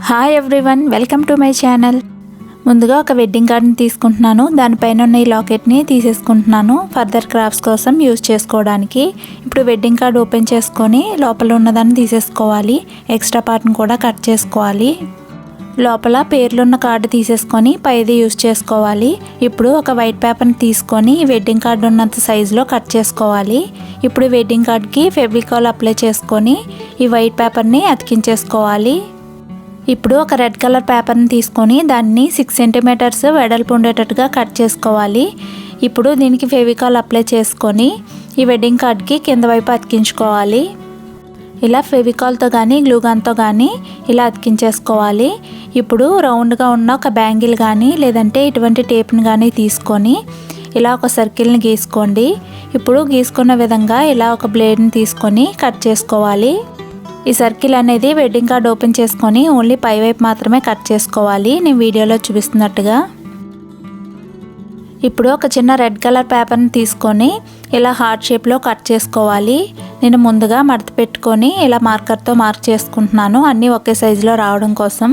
Hi everyone, welcome to my channel. ముందుగా ఒక wedding కార్డ్ని తీసుకుంటున్నాను. దానిపైన ఉన్న ఈ లాకెట్ని తీసేసుకుంటున్నాను ఫర్దర్ క్రాఫ్ట్స్ కోసం యూజ్ చేసుకోవడానికి. ఇప్పుడు వెడ్డింగ్ కార్డ్ ఓపెన్ చేసుకొని లోపల ఉన్నదాన్ని తీసేసుకోవాలి. ఎక్స్ట్రా పార్ట్ని కూడా కట్ చేసుకోవాలి. లోపల పేర్లున్న కార్డు తీసేసుకొని పైది యూజ్ చేసుకోవాలి. ఇప్పుడు ఒక వైట్ పేపర్ని తీసుకొని వెడ్డింగ్ కార్డు ఉన్నంత సైజులో కట్ చేసుకోవాలి. ఇప్పుడు వెడ్డింగ్ కార్డ్కి ఫెవికాల్ అప్లై చేసుకొని ఈ వైట్ పేపర్ని అతికించేసుకోవాలి. ఇప్పుడు ఒక రెడ్ కలర్ పేపర్ని తీసుకొని దాన్ని 6 సెంటీమీటర్స్ వెడల్పు ఉండేటట్టుగా కట్ చేసుకోవాలి. ఇప్పుడు దీనికి ఫెవికాల్ అప్లై చేసుకొని ఈ వెడ్డింగ్ కార్డ్కి కింద వైపు అతికించుకోవాలి. ఇలా ఫెవికాల్తో కానీ గ్లూగాన్తో కానీ ఇలా అతికించేసుకోవాలి. ఇప్పుడు రౌండ్గా ఉన్న ఒక బ్యాంగిల్ కానీ లేదంటే ఇటువంటి టేప్ని కానీ తీసుకొని ఇలా ఒక సర్కిల్ని గీసుకోండి. ఇప్పుడు గీసుకున్న విధంగా ఇలా ఒక బ్లేడ్ని తీసుకొని కట్ చేసుకోవాలి. ఈ సర్కిల్ అనేది వెడ్డింగ్ కార్డ్ ఓపెన్ చేసుకొని ఓన్లీ పైవైపు మాత్రమే కట్ చేసుకోవాలి, నేను వీడియోలో చూపిస్తున్నట్టుగా. ఇప్పుడు ఒక చిన్న రెడ్ కలర్ పేపర్ని తీసుకొని ఇలా హార్ట్ షేప్లో కట్ చేసుకోవాలి. నేను ముందుగా మడత పెట్టుకొని ఇలా మార్కర్తో మార్క్ చేసుకుంటున్నాను, అన్నీ ఒకే సైజులో రావడం కోసం.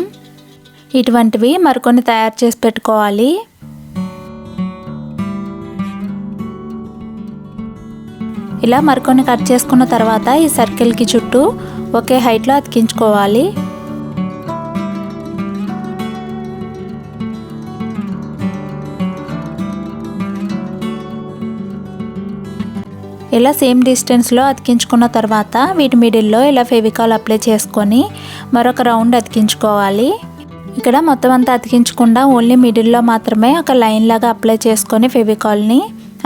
ఇటువంటివి మరికొన్ని తయారు చేసి పెట్టుకోవాలి. ఇలా మరికొన్ని కట్ చేసుకున్న తర్వాత ఈ సర్కిల్కి చుట్టూ ఒకే హైట్లో అతికించుకోవాలి. ఇలా సేమ్ డిస్టెన్స్లో అతికించుకున్న తర్వాత వీటి మిడిల్లో ఇలా ఫెవికాల్ అప్లై చేసుకొని మరొక రౌండ్ అతికించుకోవాలి. ఇక్కడ మొత్తం అంతా అతికించకుండా ఓన్లీ మిడిల్లో మాత్రమే ఒక లైన్ లాగా అప్లై చేసుకొని ఫెవికాల్ని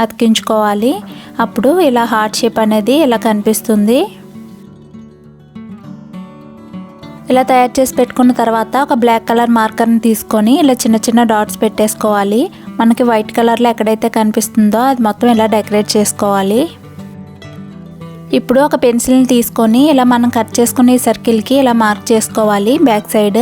అతికించుకోవాలి. అప్పుడు ఇలా హార్ట్ షేప్ అనేది ఇలా కనిపిస్తుంది. ఇలా తయారు చేసి పెట్టుకున్న తర్వాత ఒక బ్లాక్ కలర్ మార్కర్ని తీసుకొని ఇలా చిన్న చిన్న డాట్స్ పెట్టేసుకోవాలి. మనకి వైట్ కలర్లో ఎక్కడైతే కనిపిస్తుందో అది మొత్తం ఇలా డెకరేట్ చేసుకోవాలి. ఇప్పుడు ఒక పెన్సిల్ని తీసుకొని ఇలా మనం కట్ చేసుకునే ఈ సర్కిల్కి ఇలా మార్క్ చేసుకోవాలి. బ్యాక్ సైడ్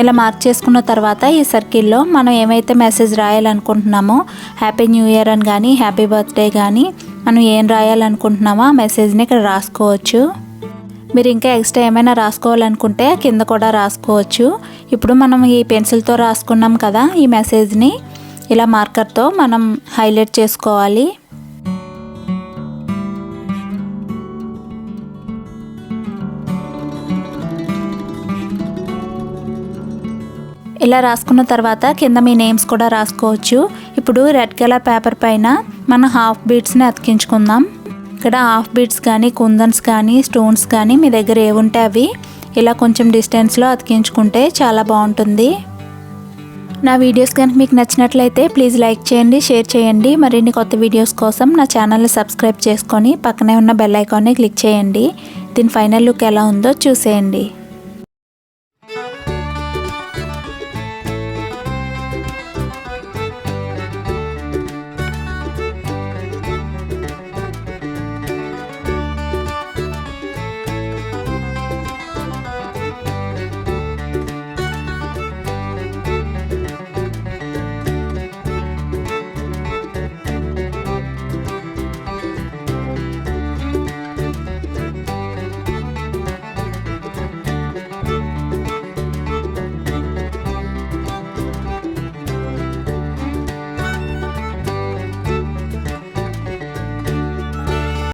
ఇలా మార్క్ చేసుకున్న తర్వాత ఈ సర్కిల్లో మనం ఏమైతే మెసేజ్ రాయాలనుకుంటున్నామో హ్యాపీ న్యూ ఇయర్ అని కానీ హ్యాపీ బర్త్డే కానీ మనం ఏం రాయాలనుకుంటున్నామో ఆ మెసేజ్ని ఇక్కడ రాసుకోవచ్చు. మీరు ఇంకా ఎక్స్ట్రా ఏమైనా రాసుకోవాలనుకుంటే కింద కూడా రాసుకోవచ్చు. ఇప్పుడు మనం ఈ పెన్సిల్తో రాసుకున్నాం కదా, ఈ మెసేజ్ని ఇలా మార్కర్తో మనం హైలైట్ చేసుకోవాలి. ఇలా రాసుకున్న తర్వాత కింద మీ నేమ్స్ కూడా రాసుకోవచ్చు. ఇప్పుడు రెడ్ కలర్ పేపర్ పైన మనం హాఫ్ బీడ్స్ని అతికించుకుందాం. ఇక్కడ హాఫ్ బీడ్స్ కానీ కుందన్స్ కానీ స్టోన్స్ కానీ మీ దగ్గర ఏముంటే అవి ఇలా కొంచెం డిస్టెన్స్లో అతికించుకుంటే చాలా బాగుంటుంది. నా వీడియోస్ కనుక మీకు నచ్చినట్లయితే ప్లీజ్ లైక్ చేయండి, షేర్ చేయండి. మరిన్ని కొత్త వీడియోస్ కోసం నా ఛానల్ని సబ్స్క్రైబ్ చేసుకొని పక్కనే ఉన్న బెల్ ఐకాన్ని క్లిక్ చేయండి. దీని ఫైనల్ లుక్ ఎలా ఉందో చూసేయండి.